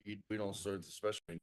We don't start the special meeting.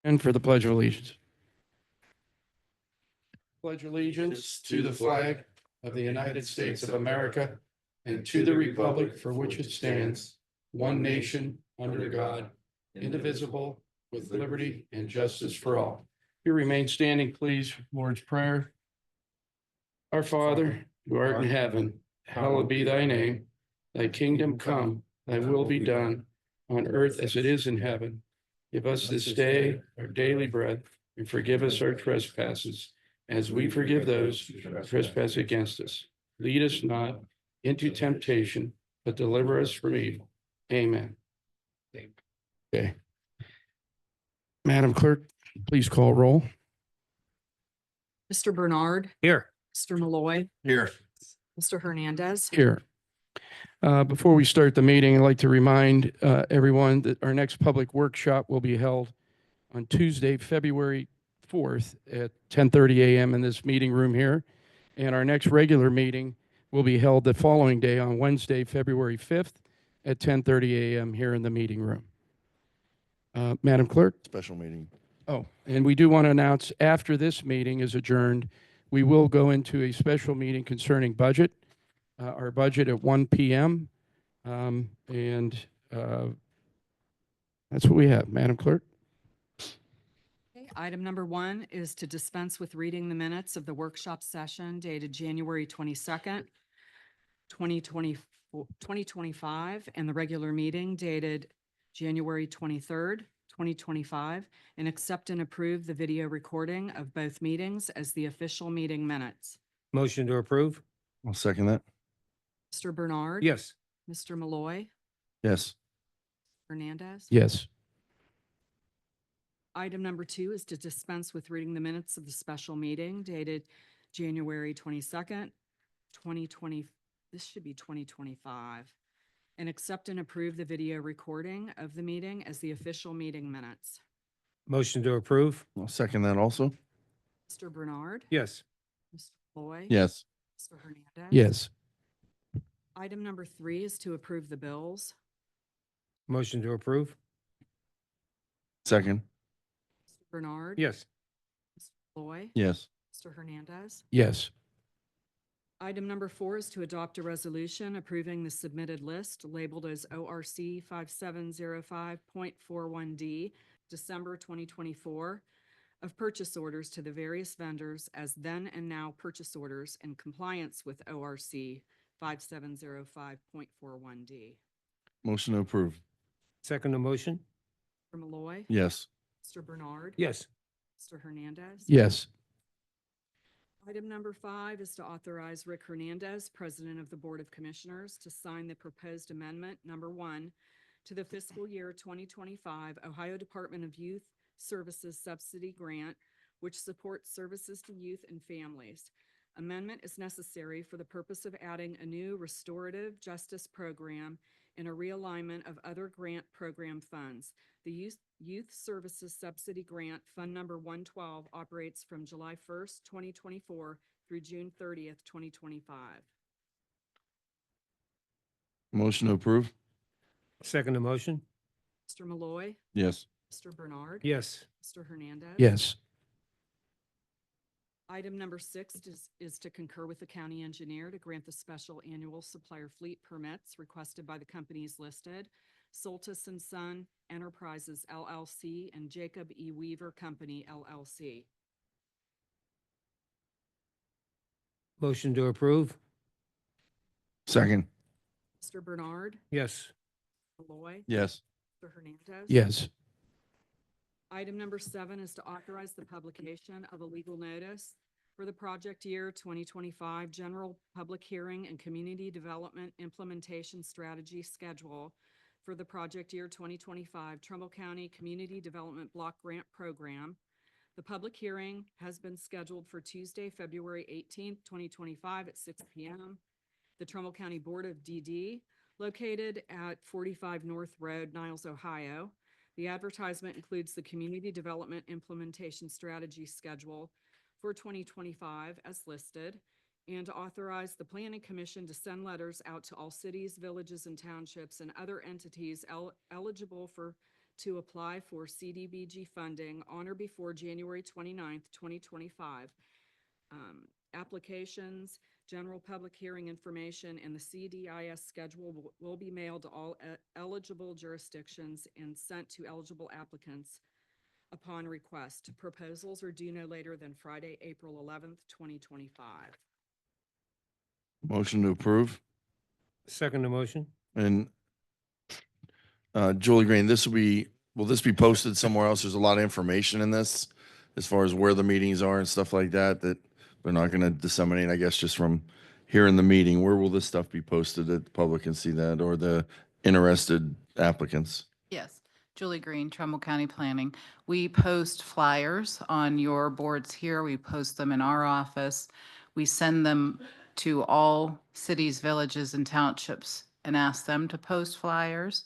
And for the Pledge of Allegiance. Pledge allegiance to the flag of the United States of America and to the republic for which it stands, one nation, under God, indivisible, with liberty and justice for all. You remain standing, please, for Lord's Prayer. Our Father, who art in heaven, hallowed be thy name. Thy kingdom come, thy will be done, on earth as it is in heaven. Give us this day our daily bread, and forgive us our trespasses, as we forgive those who trespass against us. Lead us not into temptation, but deliver us from evil. Amen. Okay. Madam Clerk, please call roll. Mr. Bernard. Here. Mr. Malloy. Here. Mr. Hernandez. Here. Before we start the meeting, I'd like to remind everyone that our next public workshop will be held on Tuesday, February 4th at 10:30 a.m. in this meeting room here. And our next regular meeting will be held the following day on Wednesday, February 5th at 10:30 a.m. here in the meeting room. Madam Clerk? Special meeting. Oh, and we do want to announce after this meeting is adjourned, we will go into a special meeting concerning budget, our budget at 1 p.m. And that's what we have. Madam Clerk? Okay, item number 1 is to dispense with reading the minutes of the workshop session dated January 22nd, 2025, and the regular meeting dated January 23rd, 2025, and accept and approve the video recording of both meetings as the official meeting minutes. Motion to approve? I'll second that. Mr. Bernard. Yes. Mr. Malloy. Yes. Hernandez. Yes. Item number 2 is to dispense with reading the minutes of the special meeting dated January 22nd, 2020. This should be 2025. And accept and approve the video recording of the meeting as the official meeting minutes. Motion to approve? I'll second that also. Mr. Bernard. Yes. Mr. Malloy. Yes. Mr. Hernandez. Yes. Item number 3 is to approve the bills. Motion to approve? Second. Mr. Bernard. Yes. Mr. Malloy. Yes. Mr. Hernandez. Yes. Item number 4 is to adopt a resolution approving the submitted list labeled as ORC 5705.41D, December 2024, of purchase orders to the various vendors as then and now purchase orders in compliance with ORC 5705.41D. Motion to approve. Second the motion? Mr. Malloy. Yes. Mr. Bernard. Yes. Mr. Hernandez. Yes. Item number 5 is to authorize Rick Hernandez, President of the Board of Commissioners, to sign the proposed amendment number 1 to the fiscal year 2025 Ohio Department of Youth Services Subsidy Grant, which supports services to youth and families. Amendment is necessary for the purpose of adding a new restorative justice program and a realignment of other grant program funds. The Youth Services Subsidy Grant, Fund Number 112, operates from July 1st, 2024 through June 30th, 2025. Motion to approve? Second the motion? Mr. Malloy, Yes. Mr. Bernard. Yes. Mr. Hernandez. Yes. Item number 6 is to concur with the county engineer to grant the special annual supplier fleet permits requested by the companies listed: Soltis and Son Enterprises LLC and Jacob E. Weaver Company LLC. Motion to approve? Second? Mr. Bernard. Yes. Malloy. Yes. Mr. Hernandez. Yes. Item number 7 is to authorize the publication of a legal notice for the project year 2025 general public hearing and community development implementation strategy schedule for the project year 2025 Trumbull County Community Development Block Grant Program. The public hearing has been scheduled for Tuesday, February 18th, 2025 at 6 p.m. The Trumbull County Board of DD, located at 45 North Road, Niles, Ohio. The advertisement includes the Community Development Implementation Strategy Schedule for 2025 as listed, and to authorize the Planning Commission to send letters out to all cities, villages, and townships and other entities eligible to apply for CDBG funding on or before January 29th, 2025. Applications, general public hearing information, and the CDIS schedule will be mailed to all eligible jurisdictions and sent to eligible applicants upon request. Proposals are due no later than Friday, April 11th, 2025. Motion to approve? Second the motion? And Julie Green, will this be posted somewhere else? There's a lot of information in this as far as where the meetings are and stuff like that they're not going to disseminate, I guess, just from here in the meeting. Where will this stuff be posted that the public can see that, or the interested applicants? Yes, Julie Green, Trumbull County Planning. We post flyers on your boards here. We post them in our office. We send them to all cities, villages, and townships and ask them to post flyers.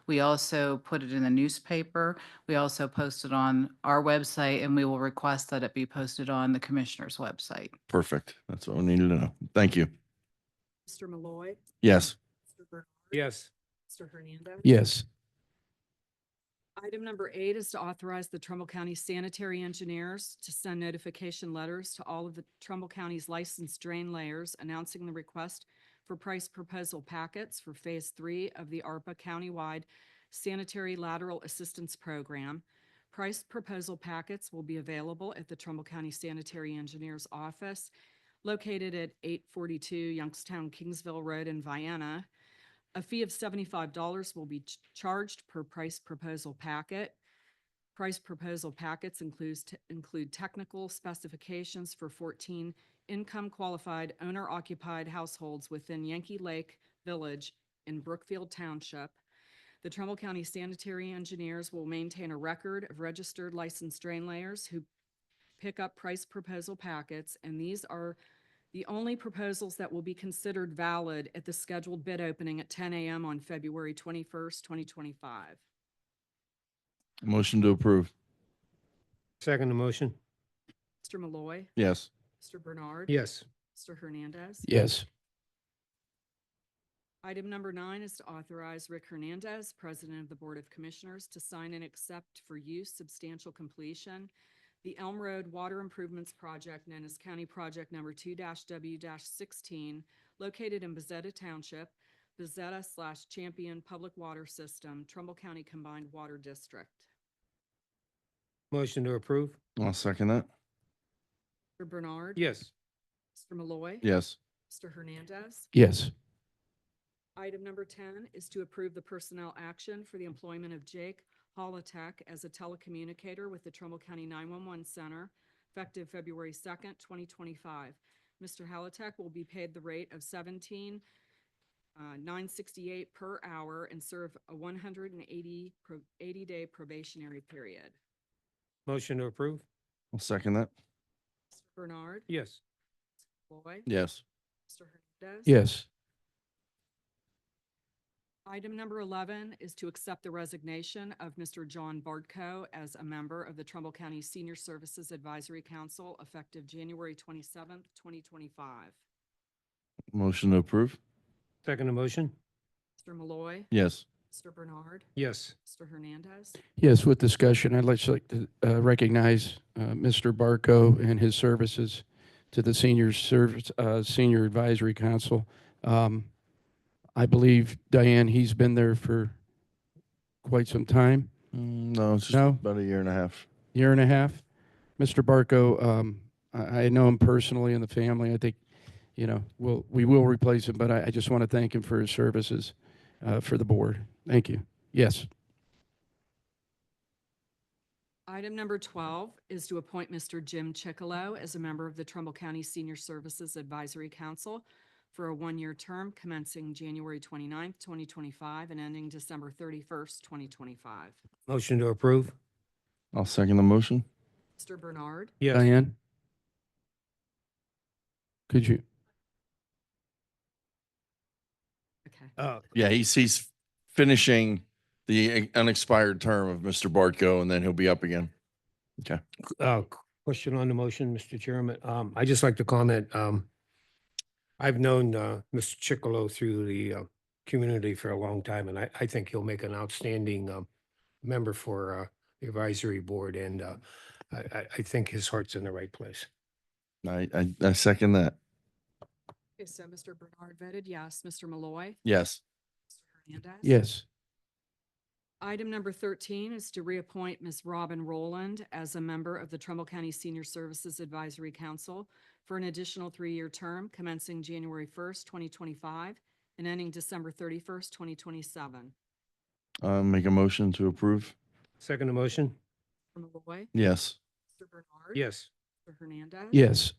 We also put it in the newspaper. We also post it on our website, and we will request that it be posted on the commissioner's website. Perfect. That's what we needed to know. Thank you. Mr. Malloy. Yes. Mr. Bernard. Yes. Mr. Hernandez. Yes. Item number 8 is to authorize the Trumbull County sanitary engineers to send notification letters to all of the Trumbull County's licensed drain layers announcing the request for price proposal packets for Phase 3 of the ARPA countywide sanitary lateral assistance program. Price proposal packets will be available at the Trumbull County Sanitary Engineers Office located at 842 Youngstown Kingsville Road in Vienna. A fee of $75 will be charged per price proposal packet. Price proposal packets include technical specifications for 14 income-qualified owner-occupied households within Yankee Lake Village in Brookfield Township. The Trumbull County Sanitary Engineers will maintain a record of registered licensed drain layers who pick up price proposal packets, and these are the only proposals that will be considered valid at the scheduled bid opening at 10 a.m. on February 21st, 2025. Motion to approve? Second the motion? Mr. Malloy. Yes. Mr. Bernard. Yes. Mr. Hernandez. Yes. Item number 9 is to authorize Rick Hernandez, President of the Board of Commissioners, to sign and accept for use substantial completion the Elm Road Water Improvements Project, known as County Project Number 2-W-16, located in Bezetta Township, Bezetta/Champion Public Water System, Trumbull County Combined Water District. Motion to approve? I'll second that. Mr. Bernard. Yes. Mr. Malloy. Yes. Mr. Hernandez. Yes. Item number 10 is to approve the personnel action for the employment of Jake Holotek as a telecommunicator with the Trumbull County 911 Center effective February 2nd, 2025. Mr. Halatek will be paid the rate of $17,968 per hour and serve a 80-day probationary period. Motion to approve? I'll second that. Mr. Bernard. Yes. Malloy. Yes. Mr. Hernandez. Yes. Item number 11 is to accept the resignation of Mr. John Bartko as a member of the Trumbull County Senior Services Advisory Council effective January 27th, 2025. Motion to approve? Second motion? Mr. Malloy. Yes. Mr. Bernard. Yes. Mr. Hernandez. Yes, with discussion, I'd like to recognize Mr. Barco and his services to the Senior Advisory Council. I believe, Diane, he's been there for quite some time, No, it's just No? about a year and a half. year and a half. Mr. Barco, I know him personally and the family. I think, we will replace him, but I just want to thank him for his services for the board. Thank you. Yes. Item number 12 is to appoint Mr. Jim Chickalo as a member of the Trumbull County Senior Services Advisory Council for a one-year term commencing January 29th, 2025 and ending December 31st, 2025. Motion to approve? I'll second the motion. Mr. Bernard. Yes. Diane? Could you? Okay. Yeah, he's finishing the unexpired term of Mr. Bartko, and then he'll be up again. Okay. Question on the motion, Mr. Chairman. I just like to comment, I've known, Mr. Chickalo through the, community for a long time, and I think he'll make an outstanding, member for, the advisory board, and, I think his heart's in the right place. I second that. Okay, so Mr. Bernard voted yes. Mr. Malloy. Yes. Mr. Hernandez. Yes. Item number 13 is to reappoint Ms. Robin Rowland as a member of the Trumbull County Senior Services Advisory Council for an additional 3-year term commencing January 1st, 2025 and ending December 31st, 2027. Make a motion to approve? Second motion? Mr. Malloy. Yes. Mr. Bernard. Yes. Mr. Hernandez. Yes.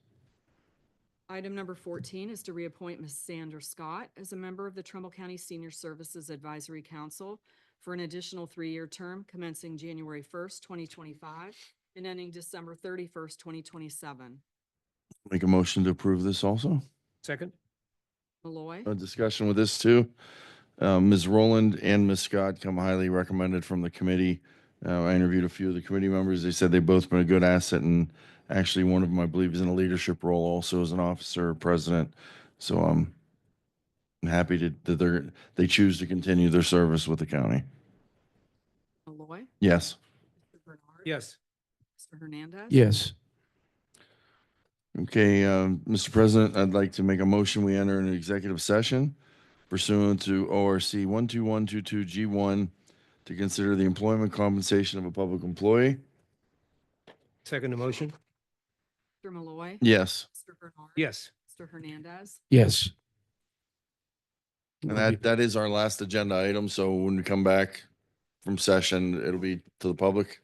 Item number 14 is to reappoint Ms. Sandra Scott as a member of the Trumbull County Senior Services Advisory Council for an additional 3-year term commencing January 1st, 2025 and ending December 31st, 2027. Make a motion to approve this also? Second? Malloy. A discussion with this too. Ms. Rowland and Ms. Scott come highly recommended from the committee. I interviewed a few of the committee members. They said they've both been a good asset, and actually one of them, I believe, is in a leadership role also as an officer or president. So I'm happy that they choose to continue their service with the county. Malloy. Yes. Mr. Bernard. Yes. Mr. Hernandez. Yes. Okay, Mr. President, I'd like to make a motion. We enter an executive session pursuant to ORC 12122G1 to consider the employment compensation of a public employee. Second motion? Mr. Malloy. Yes. Mr. Bernard. Yes. Mr. Hernandez. Yes. And that is our last agenda item. So when we come back from session, it'll be to the public.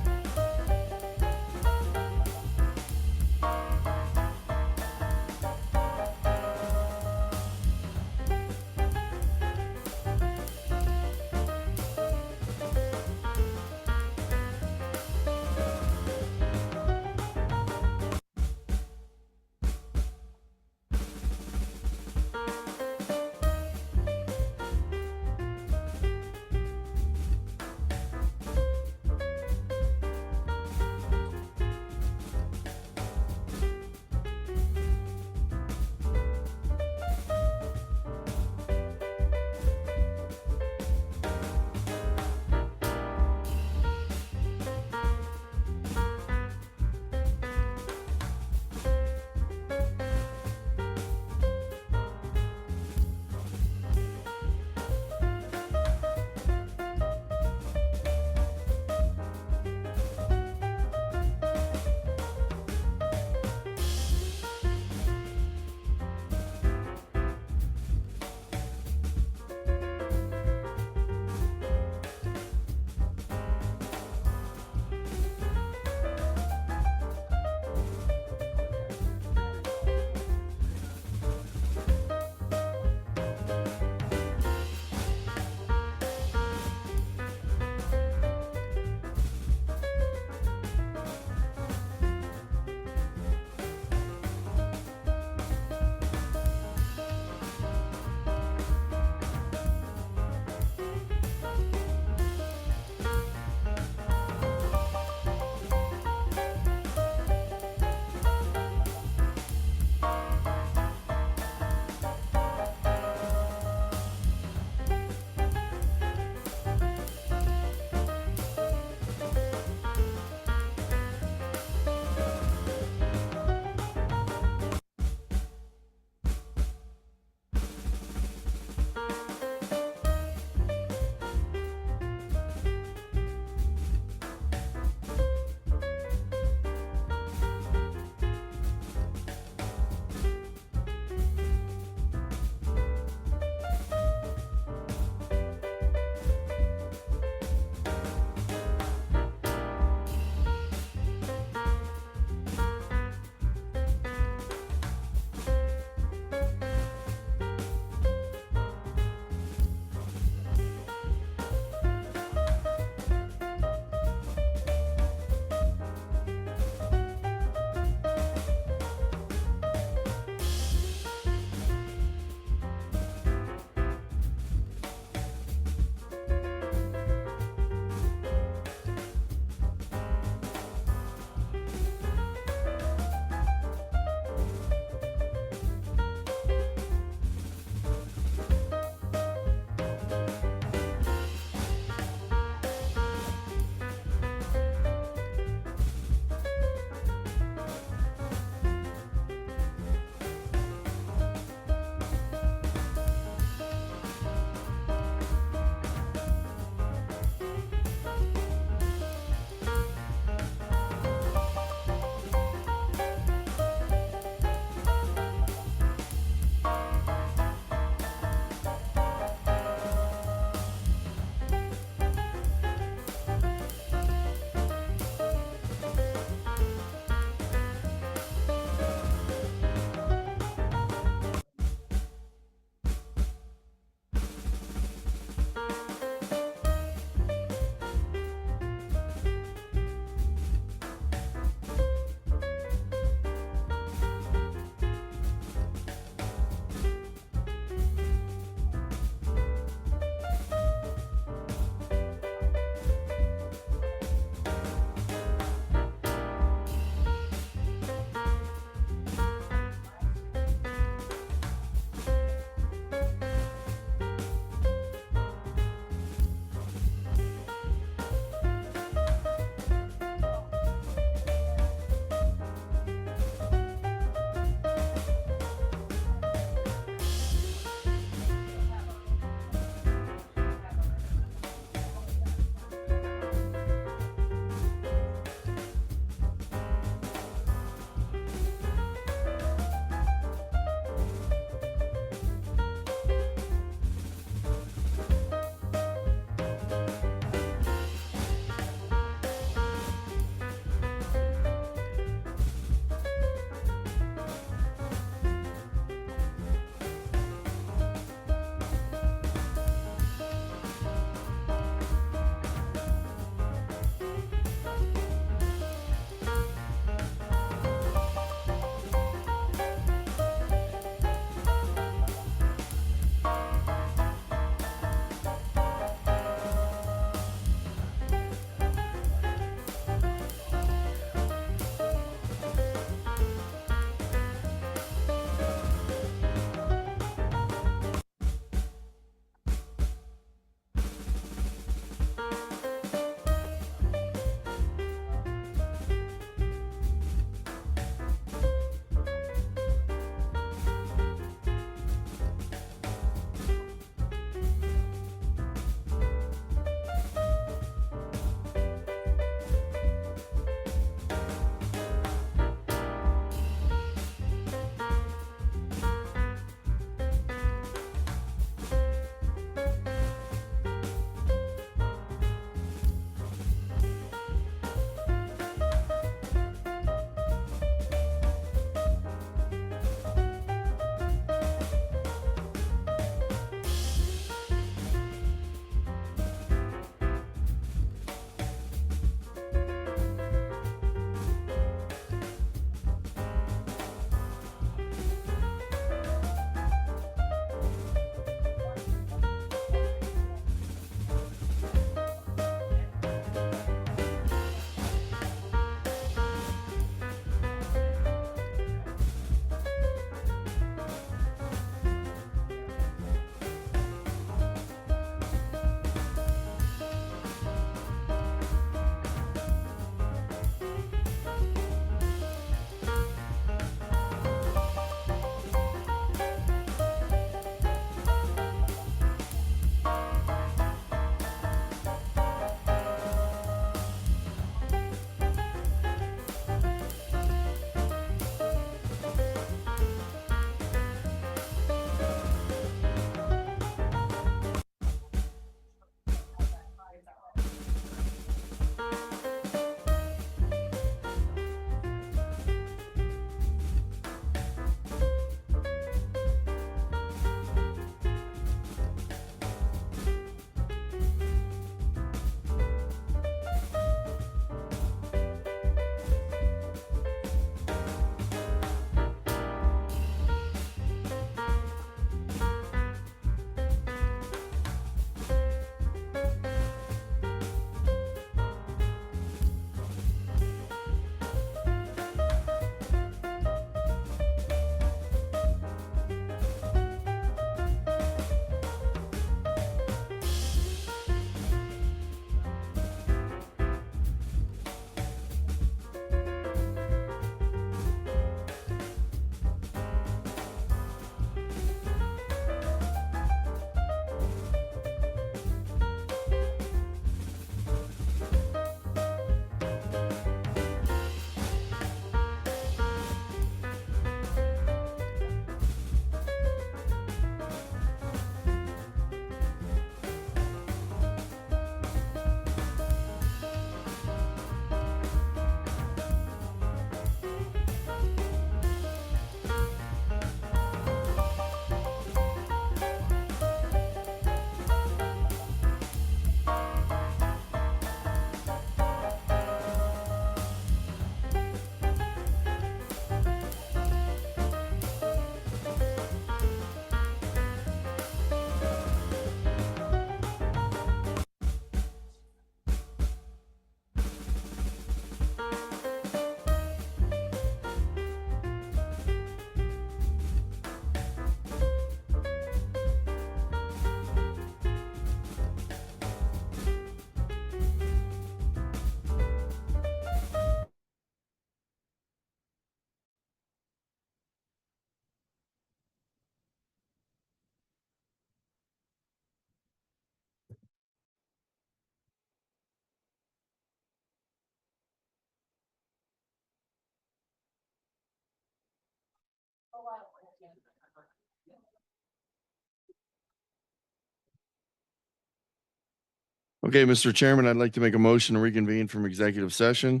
Okay, Mr. Chairman, I'd like to make a motion to reconvene from executive session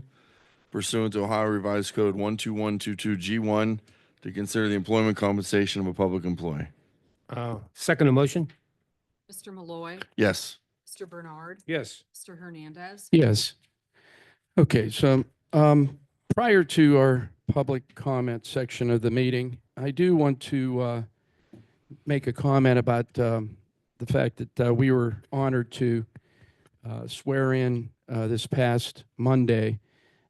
pursuant to Ohio Revised Code 12122G1 to consider the employment compensation of a public employee. Second motion? Mr. Malloy, Yes. Mr. Bernard, Yes. Mr. Hernandez. Yes. Okay, so prior to our public comment section of the meeting, I do want to make a comment about the fact that we were honored to swear in this past Monday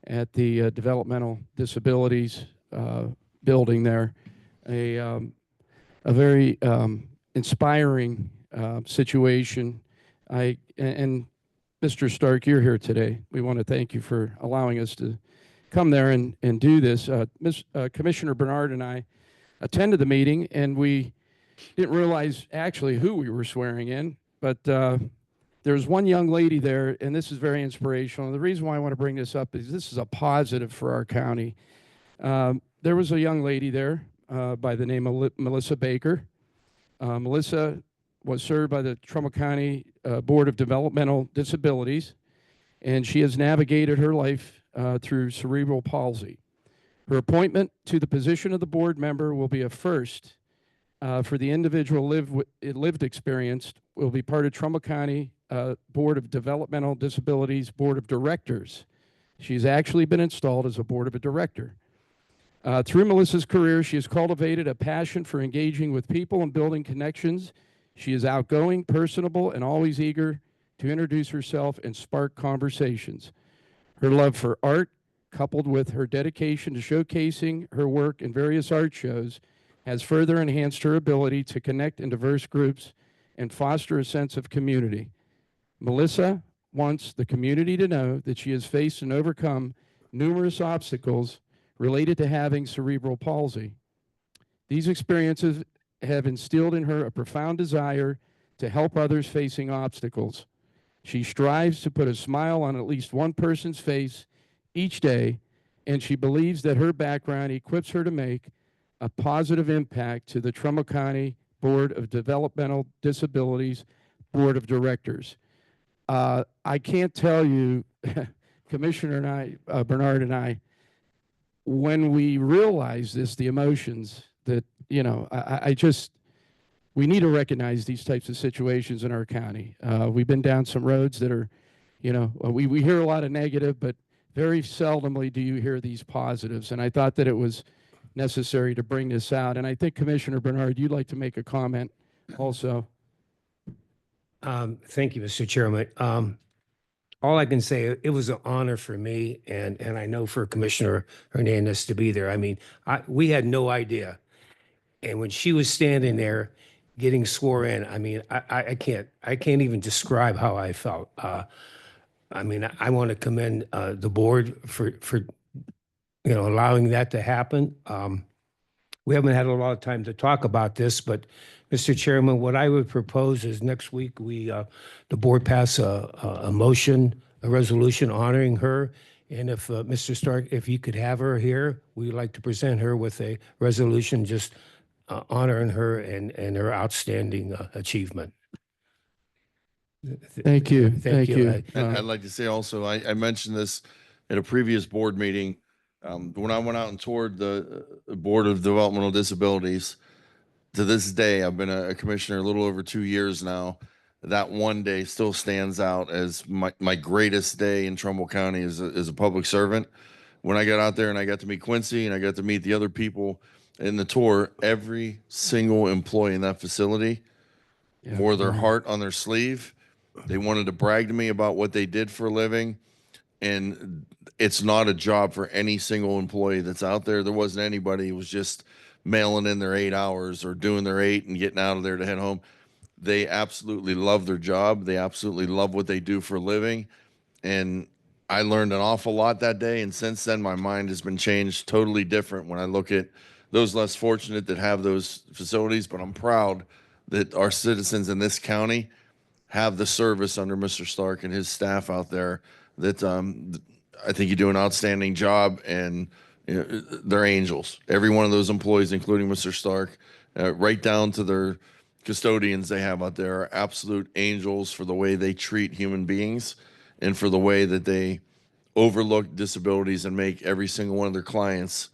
at the Developmental Disabilities building there. A very inspiring situation. And Mr. Stark, you're here today. We want to thank you for allowing us to come there and do this. Commissioner Bernard and I attended the meeting, and we didn't realize actually who we were swearing in, but there's one young lady there, and this is very inspirational. And the reason why I want to bring this up is this is a positive for our county. There was a young lady there by the name of Melissa Baker. Melissa was served by the Trumbull County Board of Developmental Disabilities, and she has navigated her life through cerebral palsy. Her appointment to the position of the board member will be a first for the individual lived experience, will be part of Trumbull County Board of Developmental Disabilities Board of Directors. She's actually been installed as a board of a director. Through Melissa's career, she has cultivated a passion for engaging with people and building connections. She is outgoing, personable, and always eager to introduce herself and spark conversations. Her love for art, coupled with her dedication to showcasing her work in various art shows, has further enhanced her ability to connect in diverse groups and foster a sense of community. Melissa wants the community to know that she has faced and overcome numerous obstacles related to having cerebral palsy. These experiences have instilled in her a profound desire to help others facing obstacles. She strives to put a smile on at least one person's face each day, and she believes that her background equips her to make a positive impact to the Trumbull County Board of Developmental Disabilities Board of Directors. I can't tell you, Commissioner and I, Bernard and I, when we realize this, the emotions that, you know, we need to recognize these types of situations in our county. We've been down some roads that are, you know, we hear a lot of negative, but very seldomly do you hear these positives. And I thought that it was necessary to bring this out. And I think, Commissioner Bernard, you'd like to make a comment also. Thank you, Mr. Chairman. All I can say, it was an honor for me, and I know for Commissioner Hernandez to be there. I mean, we had no idea. And when she was standing there getting sworn in, I mean, I can't even describe how I felt. I mean, I want to commend the board for allowing that to happen. We haven't had a lot of time to talk about this, but Mr. Chairman, what I would propose is next week the board pass a motion, a resolution honoring her. And if Mr. Stark, if you could have her here, we'd like to present her with a resolution just honoring her and her outstanding achievement. Thank you. Thank you. And I'd like to say also, I mentioned this at a previous board meeting. When I went out and toured the Board of Developmental Disabilities, to this day, I've been a commissioner a little over 2 years now. That one day still stands out as my greatest day in Trumbull County as a public servant. When I got out there and I got to meet Quincy and I got to meet the other people in the tour, every single employee in that facility wore their heart on their sleeve. They wanted to brag to me about what they did for a living. And it's not a job for any single employee that's out there. There wasn't anybody who was just mailing in their 8 hours or doing their 8 and getting out of there to head home. They absolutely love their job. They absolutely love what they do for a living. And I learned an awful lot that day. And since then, my mind has been changed totally different when I look at those less fortunate that have those facilities. But I'm proud that our citizens in this county have the service under Mr. Stark and his staff out there that I think you do an outstanding job, and you know, they're angels. Every one of those employees, including Mr. Stark, right down to their custodians they have out there are absolute angels for the way they treat human beings and for the way that they overlook disabilities and make every single one of their clients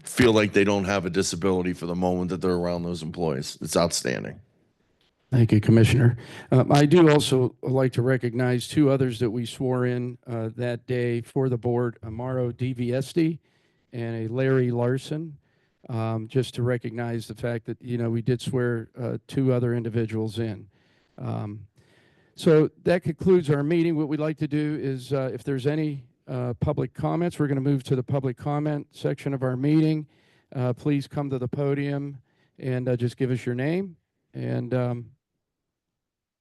feel like they don't have a disability for the moment that they're around those employees. It's outstanding. Thank you, Commissioner. I do also like to recognize two others that we swore in that day for the board, Amaro DVSD and a Larry Larson, just to recognize the fact that, you know, we did swear two other individuals in. So that concludes our meeting. What we'd like to do is, if there's any public comments, we're going to move to the public comment section of our meeting. Please come to the podium and just give us your name. And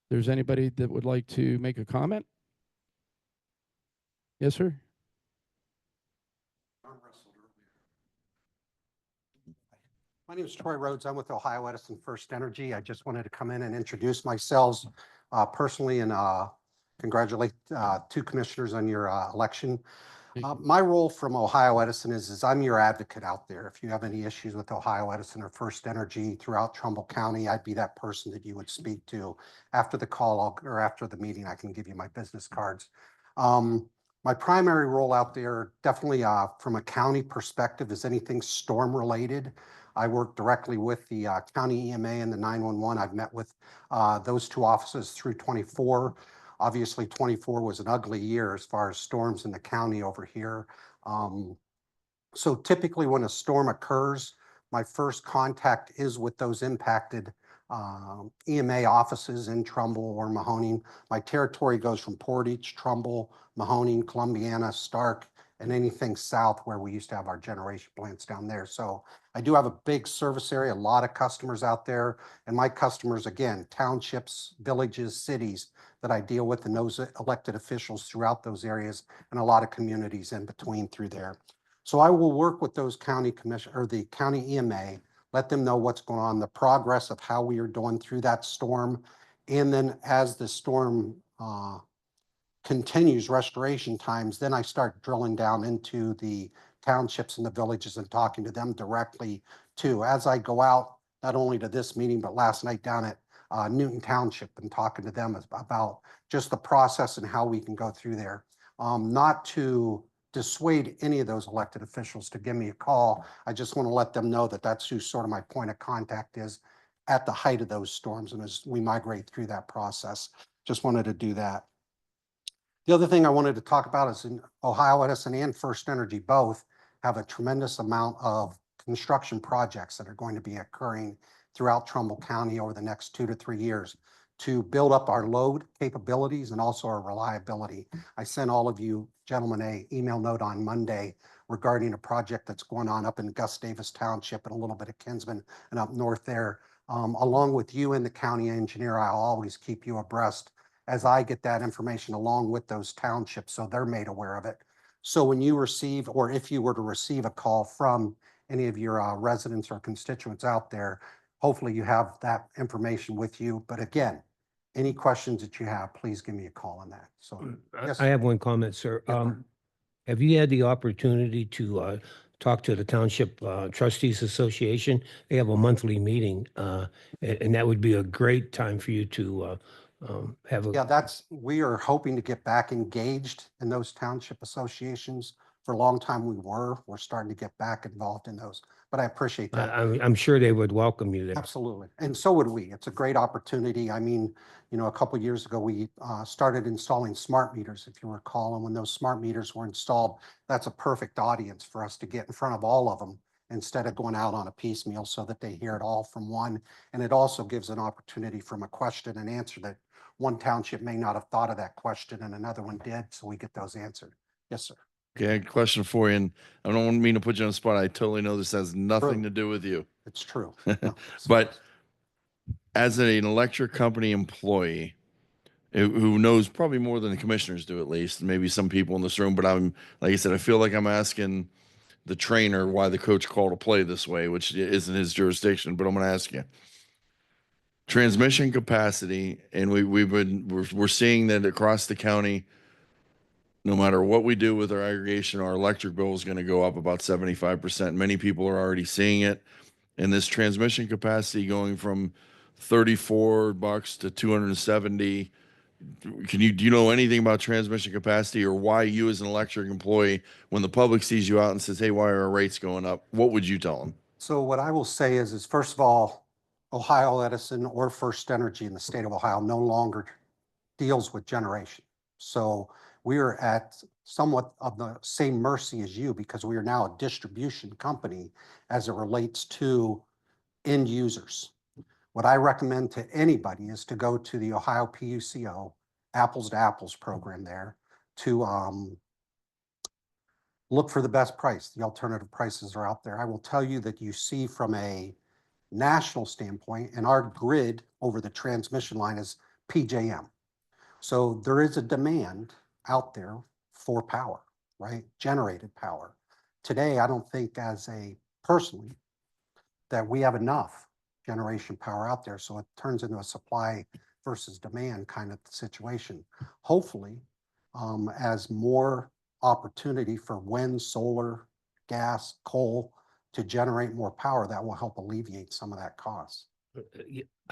there's anybody that would like to make a comment? Yes, sir. My name is Troy Rhodes. I'm with Ohio Edison First Energy. I just wanted to come in and introduce myself personally and congratulate two commissioners on your election. My role from Ohio Edison is I'm your advocate out there. If you have any issues with Ohio Edison or First Energy throughout Trumbull County, I'd be that person that you would speak to. After the call or after the meeting, I can give you my business cards. My primary role out there, definitely from a county perspective, is anything storm related. I work directly with the county EMA and the 911. I've met with those two offices through 24. Obviously, 24 was an ugly year as far as storms in the county over here. So typically when a storm occurs, my first contact is with those impacted EMA offices in Trumbull or Mahoning. My territory goes from Portage, Trumbull, Mahoning, Columbiana, Stark, and anything south where we used to have our generation plants down there. So I do have a big service area, a lot of customers out there. And my customers, again, townships, villages, cities that I deal with, and those elected officials throughout those areas, and a lot of communities in between through there. So I will work with those county commission or the county EMA, let them know what's going on, the progress of how we are doing through that storm. And then as the storm continues restoration times, then I start drilling down into the townships and the villages and talking to them directly too. As I go out, not only to this meeting, but last night down at Newton Township and talking to them about just the process and how we can go through there. Not to dissuade any of those elected officials to give me a call. I just want to let them know that that's who sort of my point of contact is at the height of those storms and as we migrate through that process. Just wanted to do that. The other thing I wanted to talk about is in Ohio Edison and First Energy both have a tremendous amount of construction projects that are going to be occurring throughout Trumbull County over the next 2 to 3 years to build up our load capabilities and also our reliability. I sent all of you gentlemen an email note on Monday regarding a project that's going on up in Gustavus Township and a little bit of Kinsman and up north there. Along with you and the county engineer, I'll always keep you abreast as I get that information along with those townships so they're made aware of it. So when you receive, or if you were to receive a call from any of your residents or constituents out there, hopefully you have that information with you. But again, any questions that you have, please give me a call on that. So yes, I have one comment, sir. Yes, sir. Have you had the opportunity to talk to the Township Trustees Association? They have a monthly meeting, and that would be a great time for you to have a. Yeah, we are hoping to get back engaged in those township associations. For a long time we're starting to get back involved in those, but I appreciate that. I'm sure they would welcome you there. Absolutely. And so would we. It's a great opportunity. I mean, you know, a couple of years ago, we started installing smart meters, if you recall. And when those smart meters were installed, that's a perfect audience for us to get in front of all of them instead of going out on a piecemeal so that they hear it all from one. And it also gives an opportunity from a question and answer that one township may not have thought of that question and another one did. So we get those answered. Yes, sir. Okay, question for you, and I don't mean to put you on the spot. I totally know this has nothing True. to do with you. It's true. No, But as an electric company employee who knows probably more than the commissioners do, at least, maybe some people in this room, but I'm, like I said, I feel like I'm asking the trainer why the coach called a play this way, which isn't his jurisdiction, but I'm going to ask you. Transmission capacity, and we're seeing that across the county, no matter what we do with our aggregation, our electric bill is going to go up about 75%. Many people are already seeing it. And this transmission capacity going from $34 to 270. Do you know anything about transmission capacity, or why you as an electric employee, when the public sees you out and says, hey, why are our rates going up? What would you tell them? So what I will say is first of all, Ohio Edison or First Energy in the state of Ohio no longer deals with generation. So we are at somewhat of the same mercy as you because we are now a distribution company as it relates to end users. What I recommend to anybody is to go to the Ohio PUCO Apples to Apples program there to look for the best price. The alternative prices are out there. I will tell you that you see from a national standpoint, and our grid over the transmission line is PJM. So there is a demand out there for power, right? Generated power. Today, I don't think personally, that we have enough generation power out there. So it turns into a supply versus demand kind of situation. Hopefully, as more opportunity for wind, solar, gas, coal to generate more power, that will help alleviate some of that cost.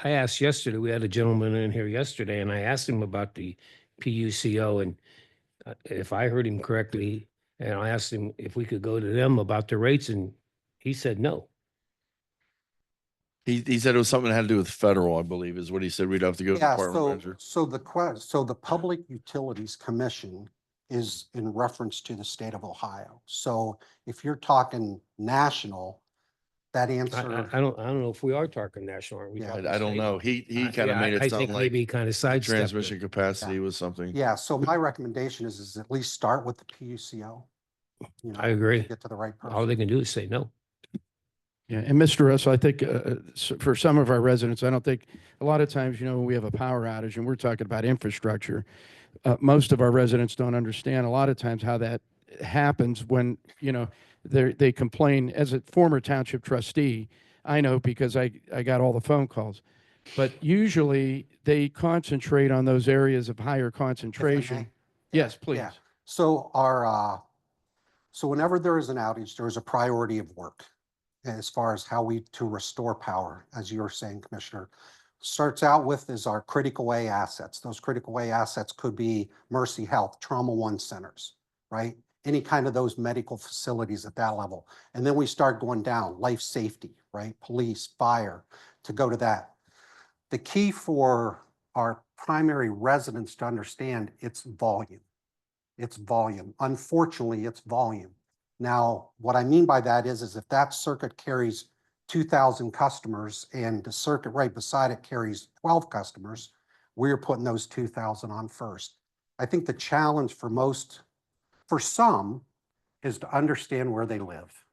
I asked yesterday, we had a gentleman in here yesterday, and I asked him about the PUCO, and if I heard him correctly, and I asked him if we could go to them about the rates, and he said no. He said it was something that had to do with federal, I believe, is what he said. We'd have to go to the Yeah, Department of Treasury. so the Public Utilities Commission is in reference to the state of Ohio. So if you're talking national, that answer, I don't know if we are talking national, are we? Yeah. talking I don't state? know. He kind of Yeah, made it I sound think like maybe kind of the sidestepped it. transmission capacity was something. yeah, so my recommendation is at least start with the PUCO. You know, I agree. to get to the right All they person. can do is say no. Yeah, and Mr. Russell, I think for some of our residents, I don't think, a lot of times, when we have a power outage and we're talking about infrastructure, most of our residents don't understand a lot of times how that happens when, they complain. As a former township trustee, I know because I got all the phone calls. But usually they concentrate on those areas of higher concentration. Yes, please. Yeah. So so whenever there is an outage, there is a priority of work as far as how to restore power, as you were saying, Commissioner. Starts out with is our critical A assets. Those critical A assets could be Mercy Health, Trauma One centers, right? Any kind of those medical facilities at that level. And then we start going down, life safety, right? Police, fire, to go to that. The key for our primary residents to understand, it's volume. It's volume. Unfortunately, it's volume. Now, what I mean by that is if that circuit carries 2,000 customers and the circuit right beside it carries 12 customers, we're putting those 2,000 on first. I think the challenge for some, is to understand where they live,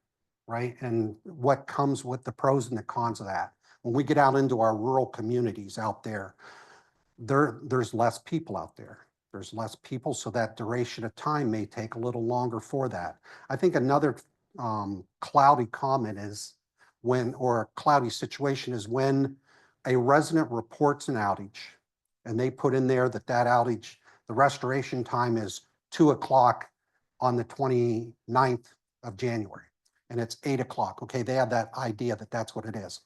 right? And what comes with the pros and the cons of that. When we get out into our rural communities out there's less people out there. There's less people, so that duration of time may take a little longer for that. I think another cloudy comment is or a cloudy situation is when a resident reports an outage and they put in there that outage, the restoration time is 2:00 on the 29th of January, and it's 8:00. Okay, they have that idea that that's what it is.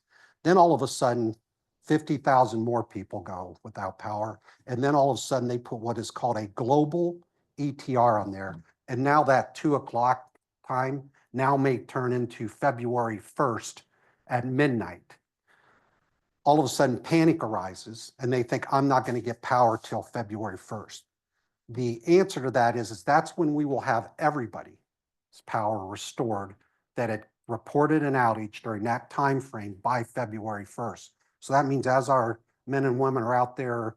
Then all of a sudden, 50,000 more people go without power. And then all of a sudden they put what is called a global ETR on there. And now that 2:00 time now may turn into February 1st at midnight. All of a sudden panic arises and they think I'm not going to get power till February 1st. The answer to that is that's when we will have everybody's power restored that had reported an outage during that time frame by February 1st. So that means as our men and women are out there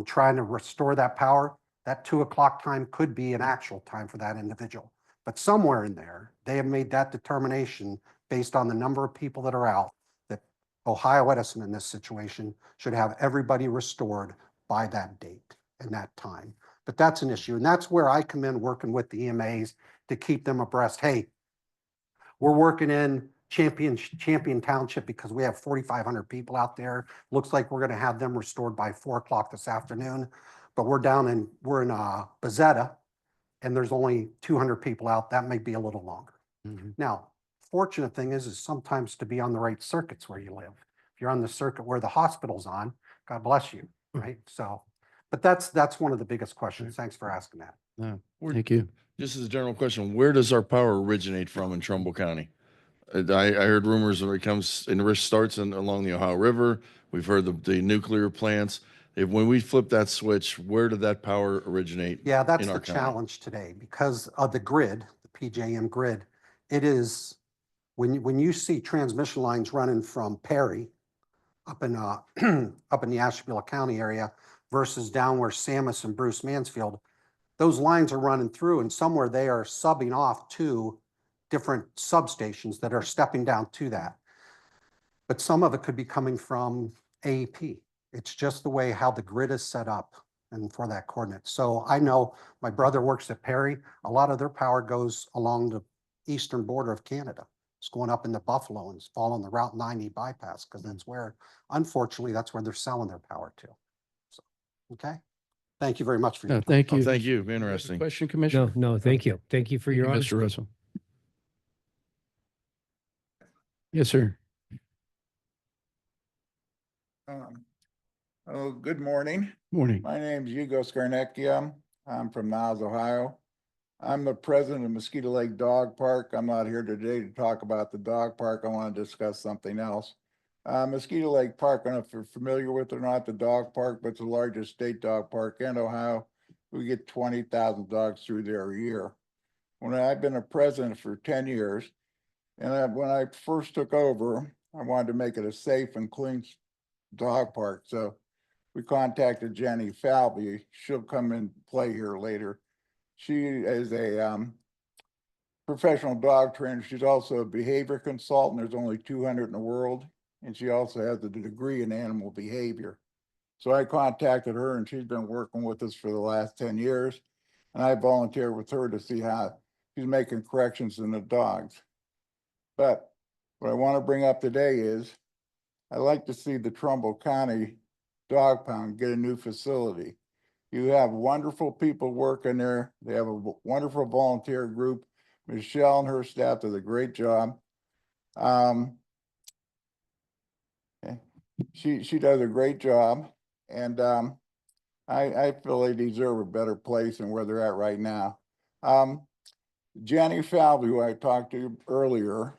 trying to restore that power, that 2:00 time could be an actual time for that individual. But somewhere in there, they have made that determination based on the number of people that are out, that Ohio Edison in this situation should have everybody restored by that date and that time. But that's an issue. And that's where I come in working with the EMAs to keep them abreast. Hey, we're working in Champion Township because we have 4,500 people out there. Looks like we're going to have them restored by 4:00 this afternoon. But we're in Bezetta, and there's only 200 people out. That may be a little longer. Now, fortunate thing is sometimes to be on the right circuits where you live. If you're on the circuit where the hospital's on, God bless you, right? So, but that's one of the biggest questions. Thanks for asking that. No, Where- thank you. Just as a general question, where does our power originate from in Trumbull County? I heard rumors that it comes and it starts along the Ohio River. We've heard the nuclear plants. When we flip that switch, where did that power originate? Yeah, that's in the our county? challenge today because of the grid, the PJM grid. It is, when you see transmission lines running from Perry up in, up in the Ashtabula County area versus down where Samus and Bruce Mansfield, those lines are running through and somewhere they are subbing off to different substations that are stepping down to that. But some of it could be coming from AEP. It's just the way how the grid is set up and for that coordinate. So I know my brother works at Perry. A lot of their power goes along the eastern border of Canada. It's going up into Buffalo and it's following the Route 90 bypass because that's where, unfortunately, that's where they're selling their power to. So, okay. Thank you very much for your No, time. thank Oh, you. thank you. You have a Interesting. Question, Commissioner? No, thank you. Thank you for Thank your you, honesty. Mr. Russell. Yes, sir. Oh, good morning. Morning. My name's Hugo Scarnecchia. I'm from Niles, Ohio. I'm the president of Mosquito Lake Dog Park. I'm not here today to talk about the dog park. I want to discuss something else. Mosquito Lake Park, I don't know if you're familiar with it or not, the dog park, but it's the largest state dog park in Ohio. We get 20,000 dogs through there a year. When I've been a president for 10 years, and when I first took over, I wanted to make it a safe and clean dog park. So we contacted Jenny Falvey. She'll come and play here later. She is a professional dog trainer. She's also a behavior consultant. There's only 200 in the world. And she also has a degree in animal behavior. So I contacted her and she's been working with us for the last 10 years. And I volunteered with her to see how she's making corrections in the dogs. But what I want to bring up today is I'd like to see the Trumbull County Dog Pound get a new facility. You have wonderful people working there. They have a wonderful volunteer group. Michelle and her staff does a great job. She does a great job, and I feel they deserve a better place than where they're at right now. Jenny Falvey, who I talked to earlier,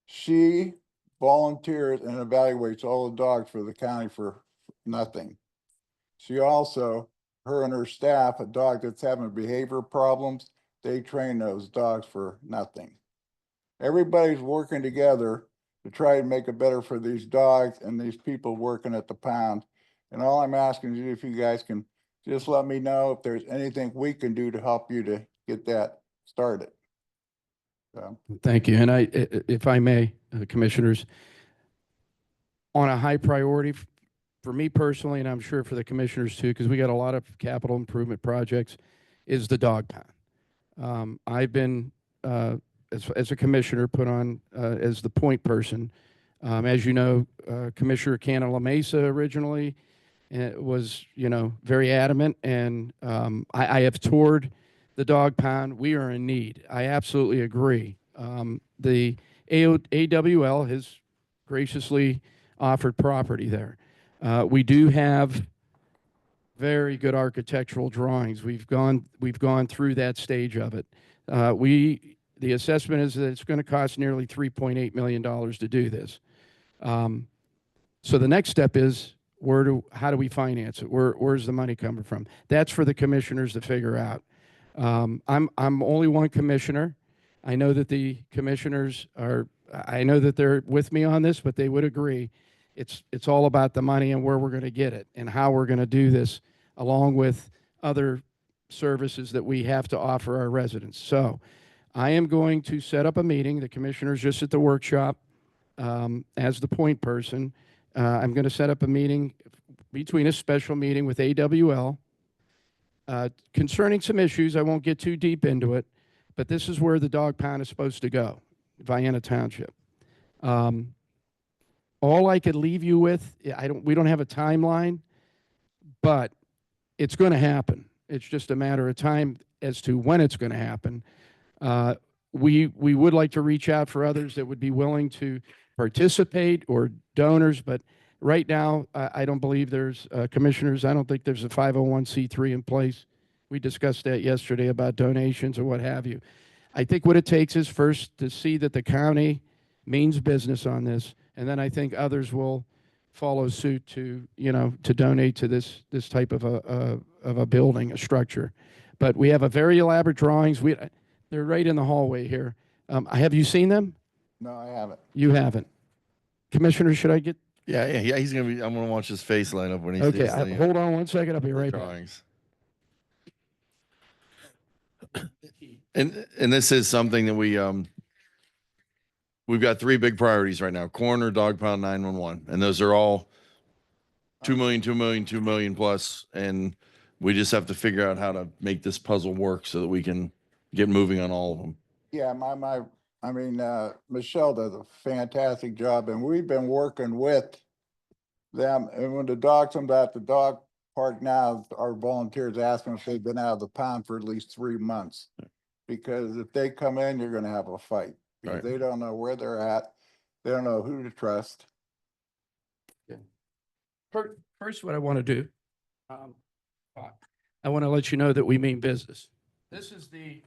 she volunteers and evaluates all the dogs for the county for nothing. She also, her and her staff, a dog that's having behavior problems, they train those dogs for nothing. Everybody's working together to try to make it better for these dogs and these people working at the pound. And all I'm asking is if you guys can just let me know if there's anything we can do to help you to get that started. So. Thank you. And if I may, commissioners, on a high priority for me personally, and I'm sure for the commissioners too, because we got a lot of capital improvement projects, is the dog pound. I've been, as a commissioner, put on as the point person. As you know, Commissioner Canna La Mesa originally was, very adamant, and I have toured the dog pound. We are in need. I absolutely agree. The AWL has graciously offered property there. We do have very good architectural drawings. We've gone through that stage of it. The assessment is that it's going to cost nearly $3.8 million to do this. So the next step is how do we finance it? Where's the money coming from? That's for the commissioners to figure out. I'm only one commissioner. I know that the commissioners I know that they're with me on this, but they would agree. It's all about the money and where we're going to get it and how we're going to do this, along with other services that we have to offer our residents. So I am going to set up a meeting. The commissioner's just at the workshop as the point person. I'm going to set up a meeting between a special meeting with AWL concerning some issues. I won't get too deep into it, but this is where the dog pound is supposed to go, Vienna Township. All I could leave you with, we don't have a timeline, but it's going to happen. It's just a matter of time as to when it's going to happen. we would like to reach out for others that would be willing to participate or donors, but right now, I don't believe there's, commissioners, I don't think there's a 501c3 in place. We discussed that yesterday about donations or what have you. I think what it takes is first to see that the county means business on this, and then I think others will follow suit to, to donate to this type of a building, a structure. But we have a very elaborate drawings. They're right in the hallway here. Have you seen them? No, I haven't. You haven't. Commissioner, should I get? Yeah. He's gonna be. I'm gonna watch his face light up when he Okay, sees the hold on one second. I'll be right back. drawings. And this is something that we've got three big priorities right now: coroner, dog pound, 911, and those are all 2 million, 2 million, 2 million plus. And we just have to figure out how to make this puzzle work so that we can get moving on all of them. Yeah, I mean, Michelle does a fantastic job, and we've been working with them. And when the dogs come back to dog park now, our volunteers ask them if they've been out of the pound for at least 3 months. Because if they come in, you're gonna have a fight, because Right. they don't know where they're at. They don't know who to trust. First, what I want to do, I want to let you know that we mean business. This is the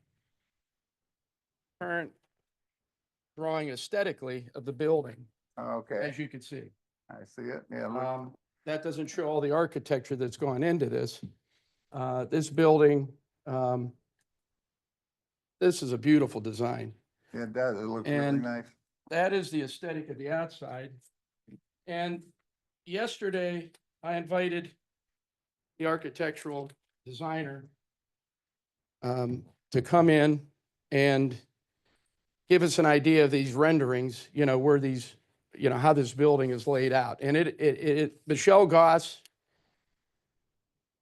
current drawing aesthetically of the building, Okay, as you can see. I see it. Yeah, look, That doesn't show all the architecture that's gone into this. This building, this is a beautiful design. it does. It looks really and- nice. That is the aesthetic of the outside. And yesterday, I invited the architectural designer to come in and give us an idea of these renderings, where these, how this building is laid out. And Michelle Goss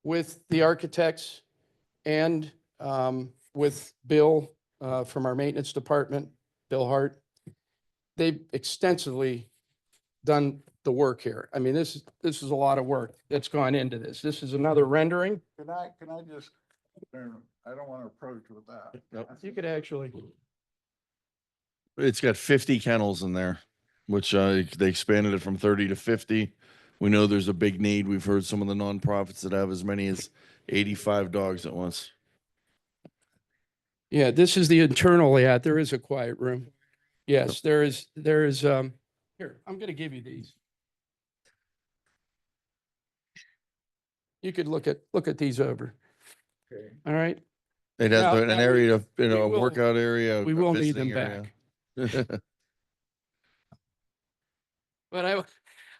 with the architects and with Bill from our maintenance department, Bill Hart, they've extensively done the work here. I mean, this is a lot of work that's gone into this. This is another rendering. Can I just, I don't want to approach with that. You could actually, It's got 50 kennels in there, which they expanded it from 30 to 50. We know there's a big need. We've heard some of the nonprofits that have as many as 85 dogs at once. yeah, this is the internal layout. There is a quiet room. Yes, there is, here, I'm going to give you these. You could look at these over. Okay. All right. It has Now- an now area of, we a will- workout area. We a will need them visiting area. back. But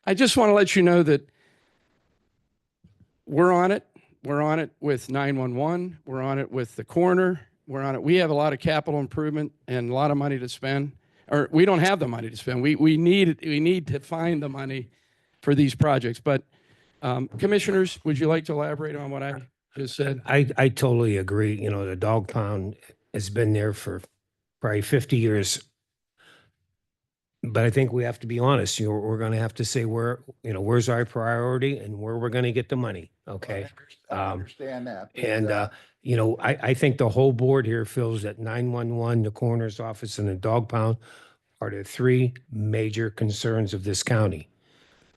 I just want to let you know that we're on it. We're on it with 911. We're on it with the coroner. We're on it. We have a lot of capital improvement and a lot of money to spend, or we don't have the money to spend. We need to find the money for these projects. But commissioners, would you like to elaborate on what I just said? I totally agree. The dog pound has been there for probably 50 years. But I think we have to be honest, we're going to have to say where's our priority and where we're going to get the money. Okay. I understand that. but, And, I think the whole board here feels that 911, the coroner's office and the dog pound are the three major concerns of this county.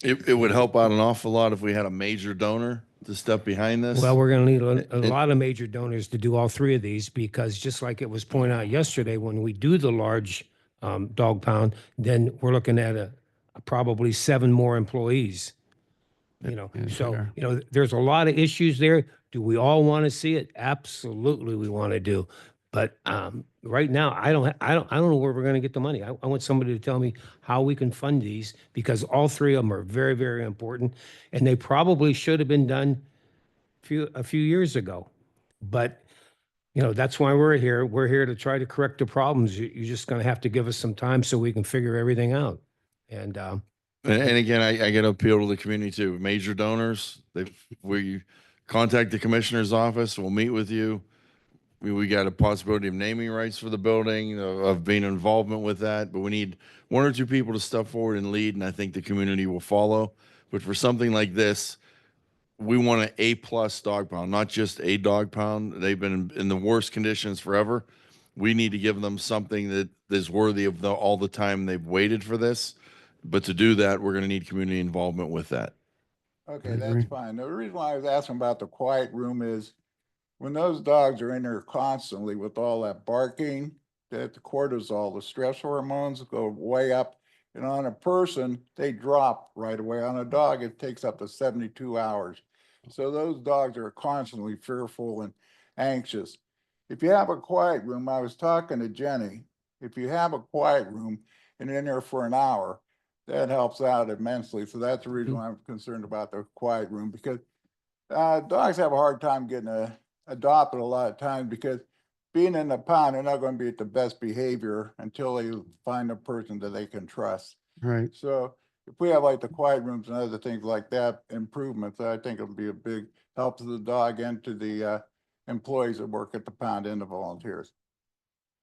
It would help out an awful lot if we had a major donor to step behind this. Well, we're going to need a lot of major donors to do all three of these, because just like it was pointed out yesterday, when we do the large dog pound, then we're looking at probably 7 more employees. Yeah, So, fair. there's a lot of issues there. Do we all want to see it? Absolutely, we want to do. But right now, I don't know where we're going to get the money. I want somebody to tell me how we can fund these, because all three of them are very, very important, and they probably should have been done a few years ago. But that's why we're here. We're here to try to correct the problems. You're just going to have to give us some time so we can figure everything out. And And again, I get to appeal to the community too. Major donors, we contact the commissioner's office. We'll meet with you. We got a possibility of naming rights for the building, of being involvement with that, but we need 1 or 2 people to step forward and lead, and I think the community will follow. But for something like this, we want an A+ dog pound, not just a dog pound. They've been in the worst conditions forever. we need to give them something that is worthy of all the time they've waited for this. But to do that, we're going to need community involvement with that. Okay, I that's agree. fine. The reason why I was asking about the quiet room is when those dogs are in there constantly with all that barking, that the cortisol, the stress hormones go way up. And on a person, they drop right away. On a dog, it takes up to 72 hours. So those dogs are constantly fearful and anxious. If you have a quiet room, I was talking to Jenny, if you have a quiet room and in there for an hour, that helps out immensely. So that's the reason why I'm concerned about the quiet room, because dogs have a hard time getting adopted a lot of times because being in the pound, they're not going to be at the best behavior until they find a person that they can trust. Right. So if we have like the quiet rooms and other things like that, improvements, I think it'll be a big help to the dog and to the employees that work at the pound and the volunteers.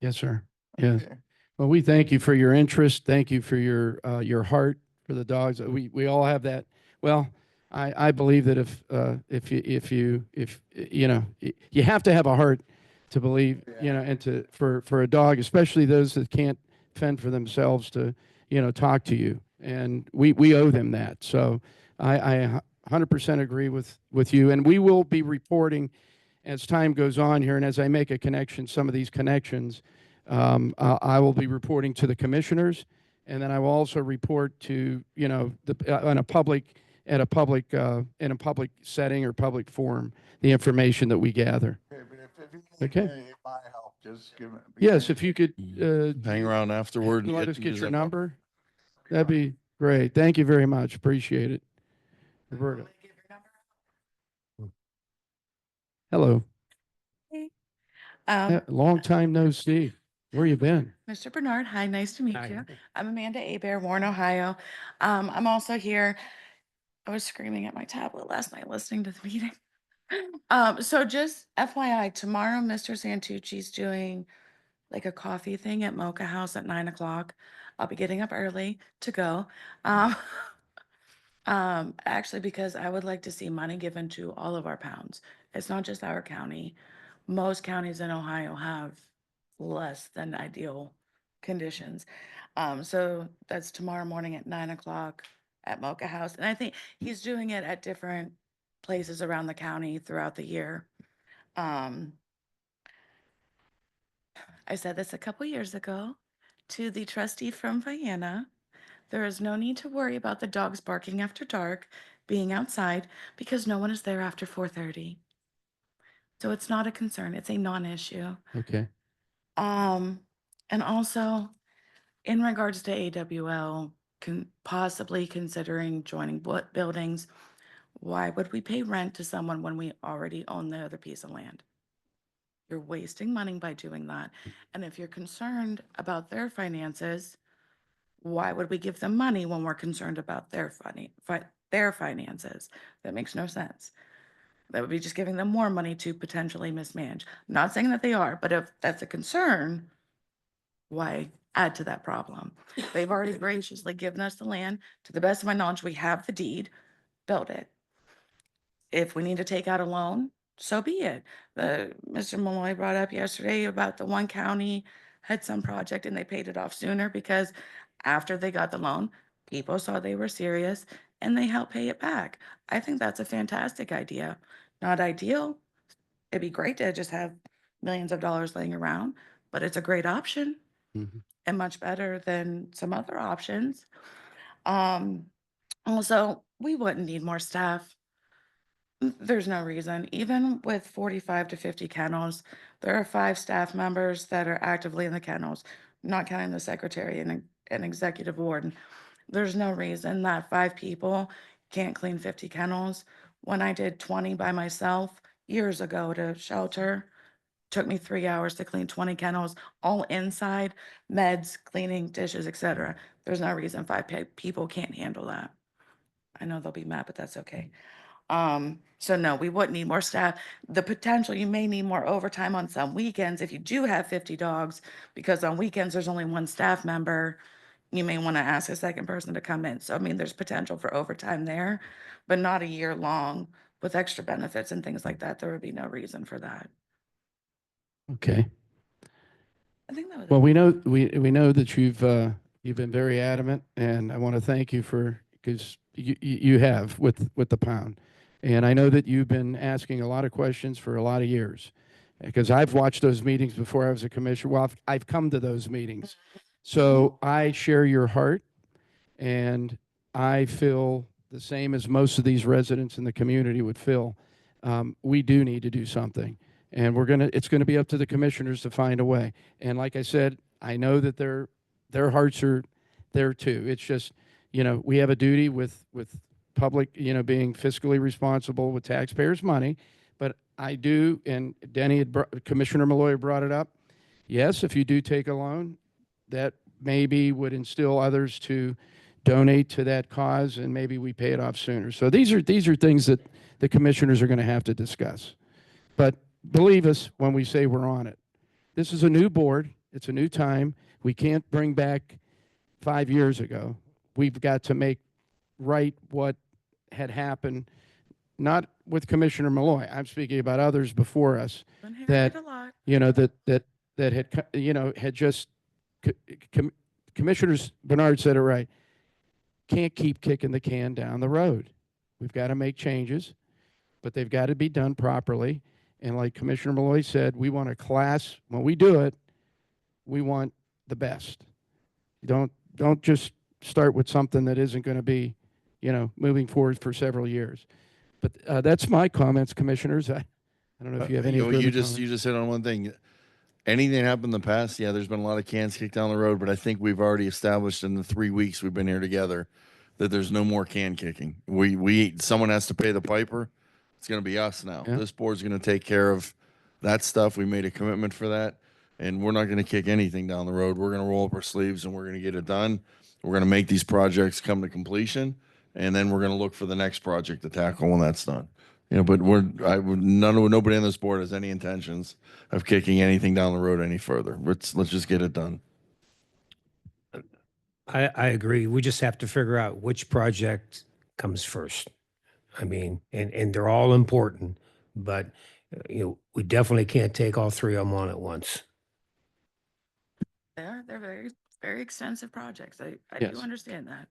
Yes, sir. Yes. Okay. Well, we thank you for your interest. Thank you for your heart for the dogs. We all have that. Well, I believe that if you know, you have to have a heart to believe, you know, and for a dog, especially those that can't fend for themselves, to, you know, talk to you. And we owe them that. So I 100% agree with you. And we will be reporting as time goes on here, and as I make some of these connections, I will be reporting to the commissioners, and then I will also report to, you know, in a public in a public setting or public forum, the information that we gather. Okay, but if you need Okay. any of my help, just give it. Yes, if you could Hang around afterward. and let us get his your info. number, that'd be great. Thank you very much. Appreciate it. Roberta. Hello. Long time no see. Where you been? Mr. Bernard, hi, nice to meet Hi. you. I'm Amanda Abear, Warren, Ohio. I'm also here. I was screaming at my tablet last night listening to the meeting. So just FYI, tomorrow, Mr. Santucci's doing like a coffee thing at Mocha House at 9 o'clock. I'll be getting up early to go. Um, actually, because I would like to see money given to all of our pounds. It's not just our county. Most counties in Ohio have less than ideal conditions. So that's tomorrow morning at 9 o'clock at Mocha House. And I think he's doing it at different places around the county throughout the year. Um, I said this a couple years ago to the trustee from Vienna. There is no need to worry about the dogs barking after dark, being outside, because no one is there after 4:30. So it's not a concern. It's a non-issue. Okay. And also in regards to AWL, possibly considering joining buildings, why would we pay rent to someone when we already own the other piece of land? You're wasting money by doing that. And if you're concerned about their finances, why would we give them money when we're concerned about their their finances? That makes no sense. That would be just giving them more money to potentially mismanage. Not saying that they are, but if that's a concern, why add to that problem? They've already graciously given us the land. To the best of my knowledge, we have the deed, build it. If we need to take out a loan, so be it. Mr. Malloy brought up yesterday about the one county had some project and they paid it off sooner because after they got the loan, people saw they were serious and they helped pay it back. I think that's a fantastic idea. Not ideal. It'd be great to just have millions of dollars laying around, but it's a great option Mhm. and much better than some other options. Um, Also, we wouldn't need more staff. There's no reason. Even with 45 to 50 kennels, there are 5 staff members that are actively in the kennels, not counting the secretary and an executive warden. There's no reason that 5 people can't clean 50 kennels. When I did 20 by myself years ago to shelter, took me 3 hours to clean 20 kennels, all inside, meds, cleaning, dishes, etc. There's no reason 5 people can't handle that. I know they'll be mad, but that's okay. So no, we wouldn't need more staff. The potential, you may need more overtime on some weekends if you do have 50 dogs, because on weekends there's only 1 staff member. You may want to ask a second person to come in. So I mean, there's potential for overtime there, but not a year long with extra benefits and things like that. There would be no reason for that. Okay. I think that was. Well, we know that you've been very adamant, and I want to thank you because you have with the pound. And I know that you've been asking a lot of questions for a lot of years, because I've watched those meetings before I was a commissioner. Well, I've come to those meetings. So I share your heart, and I feel the same as most of these residents in the community would feel. We do need to do something, and it's gonna be up to the commissioners to find a way. And like I said, I know that their hearts are there too. It's just, we have a duty with public, being fiscally responsible with taxpayers' money. But I do, and Commissioner Malloy brought it up. Yes, if you do take a loan, that maybe would instill others to donate to that cause, and maybe we pay it off sooner. So these are things that the commissioners are going to have to discuss. But believe us when we say we're on it. This is a new board. It's a new time. We can't bring back 5 years ago. We've got to make right what had happened, not with Commissioner Malloy. I'm speaking about others before us that, A lot. that had just, Commissioners Bernard said it right. Can't keep kicking the can down the road. We've got to make changes, but they've got to be done properly. And like Commissioner Malloy said, we want a class. When we do it, we want the best. Don't just start with something that isn't going to be, moving forward for several years. But that's my comments, commissioners. I don't know if you have any. You just hit on one thing. Anything happened in the past? Yeah, there's been a lot of cans kicked down the road, but I think we've already established in the 3 weeks we've been here together that there's no more can kicking. Someone has to pay the piper. It's going to be us now. Yeah. This board's going to take care of that stuff. We made a commitment for that, and we're not going to kick anything down the road. We're going to roll up our sleeves and we're going to get it done. We're going to make these projects come to completion, and then we're going to look for the next project to tackle when that's done. But nobody on this board has any intentions of kicking anything down the road any further. Let's just get it done. I agree. We just have to figure out which project comes first. I mean, and they're all important, but we definitely can't take all three of them on at once. They're very, very extensive projects. I Yes. do understand that.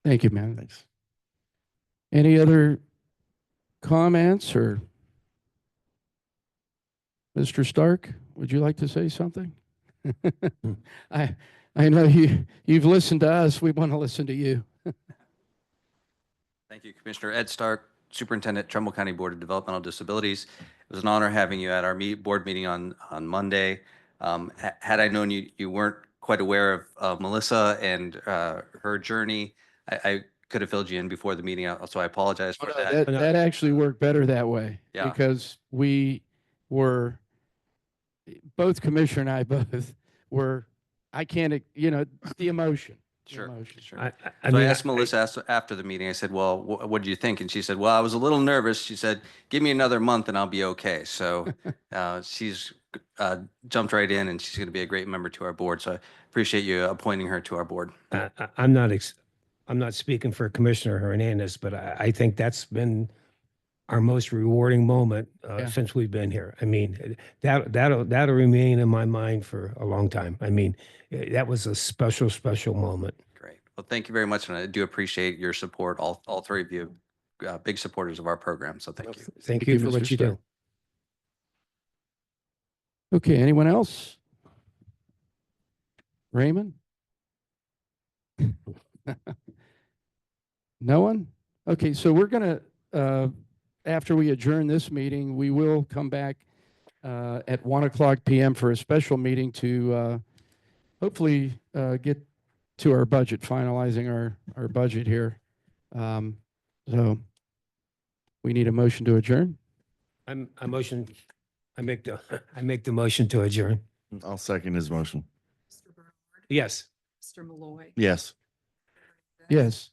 Thank you, man. Thanks. Any other comments, or Mr. Stark, would you like to say something? I know you've listened to us. We want to listen to you. Thank you, Commissioner Ed Stark, Superintendent, Trumbull County Board of Developmental Disabilities. It was an honor having you at our board meeting on Monday. Had I known you weren't quite aware of Melissa and her journey, I could have filled you in before the meeting, so I apologize for that. That actually worked better that way. Yeah. Because we were, both Commissioner and I both were, I can't, the emotion. the Sure, emotion. sure. I So I mean, asked Melissa after the meeting, I said, well, what did you think? And she said, well, I was a little nervous. She said, give me another month and I'll be okay. So she's jumped right in, and she's going to be a great member to our board. So I appreciate you appointing her to our board. I'm not speaking for Commissioner Hernandez, but I think that's been our most rewarding moment Yeah. since we've been here. I mean, that'll remain in my mind for a long time. I mean, that was a special, special moment. Great. Well, thank you very much. And I do appreciate your support, all three of you, big supporters of our program. So thank you. Thank you for Mr. what you Stark. do. Okay, anyone else? Raymond? No one? Okay, so we're going to, after we adjourn this meeting, we will come back at 1:00 p.m. for a special meeting to hopefully get to our budget, finalizing our budget here. So we need a motion to adjourn. I make the motion to adjourn. I'll second his motion. Mr. Bernard, Yes. Mr. Malloy. Yes. Yes.